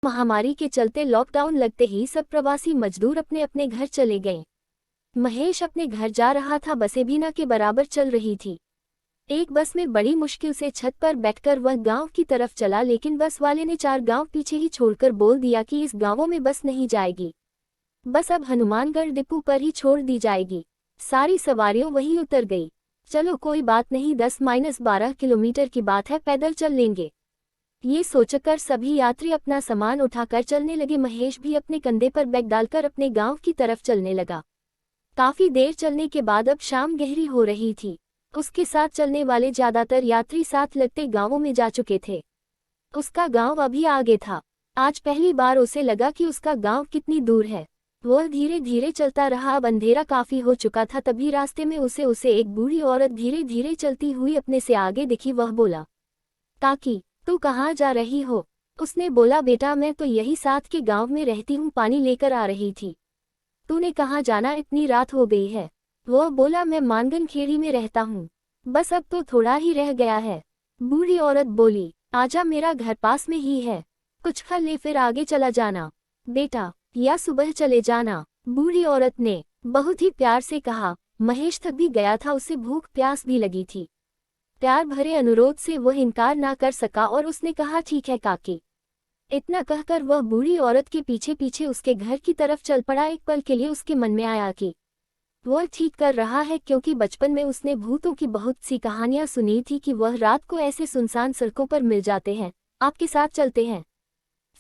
महामारी के चलते लॉकडाउन लगते ही सब प्रवासी मजदूर अपने अपने घर चले गए। महेश अपने घर जा रहा था, बसें भी न के बराबर चल रही थी। एक बस में बड़ी मुश्किल से छत पर बैठकर वह गांव की तरफ चला, लेकिन बस वाले ने 4 गांव पीछे ही छोड़कर बोल दिया कि इस गांवों में बस नहीं जाएगी। बस अब हनुमानगढ़ डिपो पर ही छोड़ दी जाएगी। सारी सवारियों वहीं उतर गई। चलो कोई बात नहीं, 10-12 किलोमीटर की बात है, पैदल चल लेंगे। ये सोचकर सभी यात्री अपना सामान उठाकर चलने लगे। महेश भी अपने कंधे पर बैग डालकर अपने गांव की तरफ चलने लगा। काफी देर चलने के बाद अब शाम गहरी हो रही थी। उसके साथ चलने वाले ज्यादातर यात्री साथ लगते गांवों में जा चुके थे। उसका गांव अभी आगे था। आज पहली बार उसे लगा कि उसका गांव कितनी दूर है। वह धीरे धीरे चलता रहा। अब अंधेरा काफी हो चुका था। तभी रास्ते में उसे एक बूढ़ी औरत धीरे धीरे चलती हुई अपने से आगे दिखी। वह बोला, काकी तू कहाँ जा रही हो? उसने बोला, बेटा मैं तो यही साथ के गांव में रहती हूँ, पानी लेकर आ रही थी। तूने कहाँ जाना, इतनी रात हो गई है? वह बोला, मैं मानगन खेड़ी में रहता हूँ, बस अब तो थोड़ा ही रह गया है। बूढ़ी औरत बोली, आजा, मेरा घर पास में ही है, कुछ खा ले फिर आगे चला जाना बेटा, या सुबह चले जाना। बूढ़ी औरत ने बहुत ही प्यार से कहा। महेश थक भी गया था, उसे भूख प्यास भी लगी थी। प्यार भरे अनुरोध से वह इनकार ना कर सका और उसने कहा, ठीक है काकी। इतना कहकर वह बूढ़ी औरत के पीछे पीछे उसके घर की तरफ चल पड़ा। एक पल के लिए उसके मन में आया कि वह ठीक कर रहा है, क्योंकि बचपन में उसने भूतों की बहुत सी कहानियां सुनी थी कि वह रात को ऐसे सुनसान सड़कों पर मिल जाते हैं, आपके साथ चलते हैं,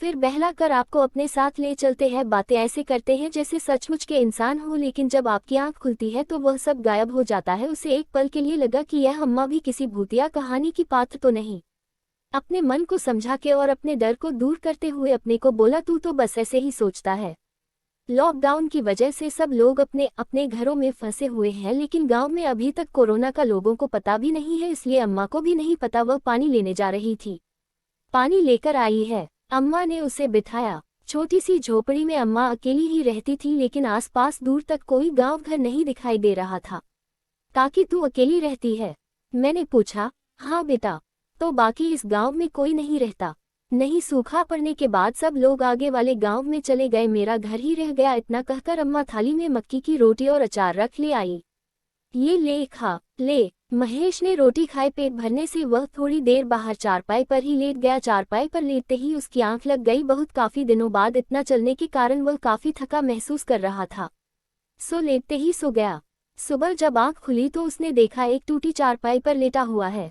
फिर बहला कर आपको अपने साथ ले चलते हैं, बातें ऐसे करते हैं जैसे सचमुच के इंसान हो, लेकिन जब आपकी आंख खुलती है तो वह सब गायब हो जाता है। उसे एक पल के लिए लगा कि यह अम्मा भी किसी भूतिया कहानी की पात्र तो नहीं। अपने मन को समझा के और अपने डर को दूर करते हुए अपने को बोला, तू तो बस ऐसे ही सोचता है। लॉकडाउन की वजह से सब लोग अपने अपने घरों में फंसे हुए हैं, लेकिन गांव में अभी तक कोरोना का लोगों को पता भी नहीं है, इसलिए अम्मा को भी नहीं पता। वह पानी लेने जा रही थी, पानी लेकर आई है। अम्मा ने उसे बिठाया। छोटी सी झोपड़ी में अम्मा अकेली ही रहती थी, लेकिन आसपास दूर तक कोई गांव घर नहीं दिखाई दे रहा था। काकी तू अकेली रहती है? मैंने पूछा। हाँ बेटा। तो बाकी इस गांव में कोई नहीं रहता? नहीं, सूखा पड़ने के बाद सब लोग आगे वाले गांव में चले गए, मेरा घर ही रह गया। इतना कहकर अम्मा थाली में मक्की की रोटी और अचार रख ले आई। ये ले खा ले। महेश ने रोटी खाए। पेट भरने से वह थोड़ी देर बाहर चारपाई पर ही लेट गया। चारपाई पर लेटते ही उसकी आंख लग गई। बहुत काफी दिनों बाद इतना चलने के कारण वह काफी थका महसूस कर रहा था, सो लेटते ही सो गया। सुबह जब आंख खुली तो उसने देखा एक टूटी चारपाई पर लेटा हुआ है।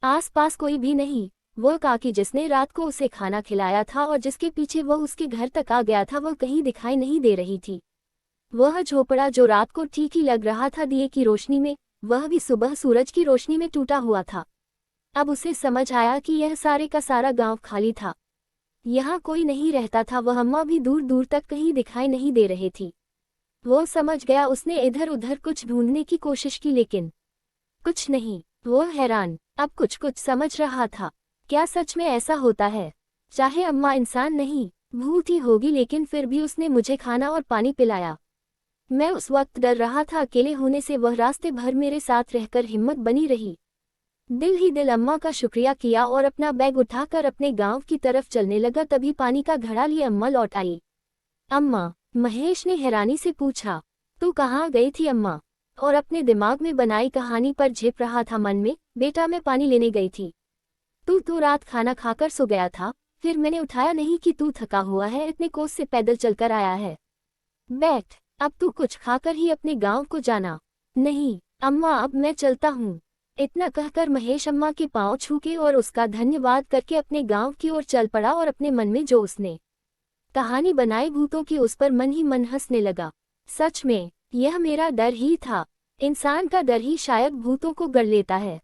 आसपास कोई भी नहीं। वह काकी जिसने रात को उसे खाना खिलाया था और जिसके पीछे वह उसके घर तक आ गया था, वह कहीं दिखाई नहीं दे रही थी। वह झोपड़ा जो रात को ठीक ही लग रहा था दिए की रोशनी में, वह भी सुबह सूरज की रोशनी में टूटा हुआ था। अब उसे समझ आया कि यह सारे का सारा गांव खाली था, यहाँ कोई नहीं रहता था। वह अम्मा भी दूर दूर तक कहीं दिखाई नहीं दे रही थी। वो समझ गया। उसने इधर उधर कुछ ढूंढने की कोशिश की, लेकिन कुछ नहीं। वो हैरान, अब कुछ कुछ समझ रहा था। क्या सच में ऐसा होता है? चाहे अम्मा इंसान नहीं, भूत ही होगी, लेकिन फिर भी उसने मुझे खाना और पानी पिलाया। मैं उस वक्त डर रहा था अकेले होने से, वह रास्ते भर मेरे साथ रहकर हिम्मत बनी रही। दिल ही दिल अम्मा का शुक्रिया किया और अपना बैग उठाकर अपने गांव की तरफ चलने लगा। तभी पानी का घड़ा लिए अम्मा लौट आई। अम्मा? महेश ने हैरानी से पूछा। तू कहाँ गई थी अम्मा? और अपने दिमाग में बनाई कहानी पर झेप रहा था मन में। बेटा मैं पानी लेने गई थी। तू तो रात खाना खाकर सो गया था, फिर मैंने उठाया नहीं कि तू थका हुआ है, इतने कोस से पैदल चलकर आया है। बैठ, अब तू कुछ खाकर ही अपने गांव को जाना। नहीं अम्मा, अब मैं चलता हूँ। इतना कहकर महेश अम्मा के पांव छू के और उसका धन्यवाद करके अपने गांव की ओर चल पड़ा और अपने मन में जो उसने कहानी बनाई भूतों की, उस पर मन ही मन हंसने लगा। सच में यह मेरा डर ही था। इंसान का डर ही शायद भूतों को गढ़ लेता है।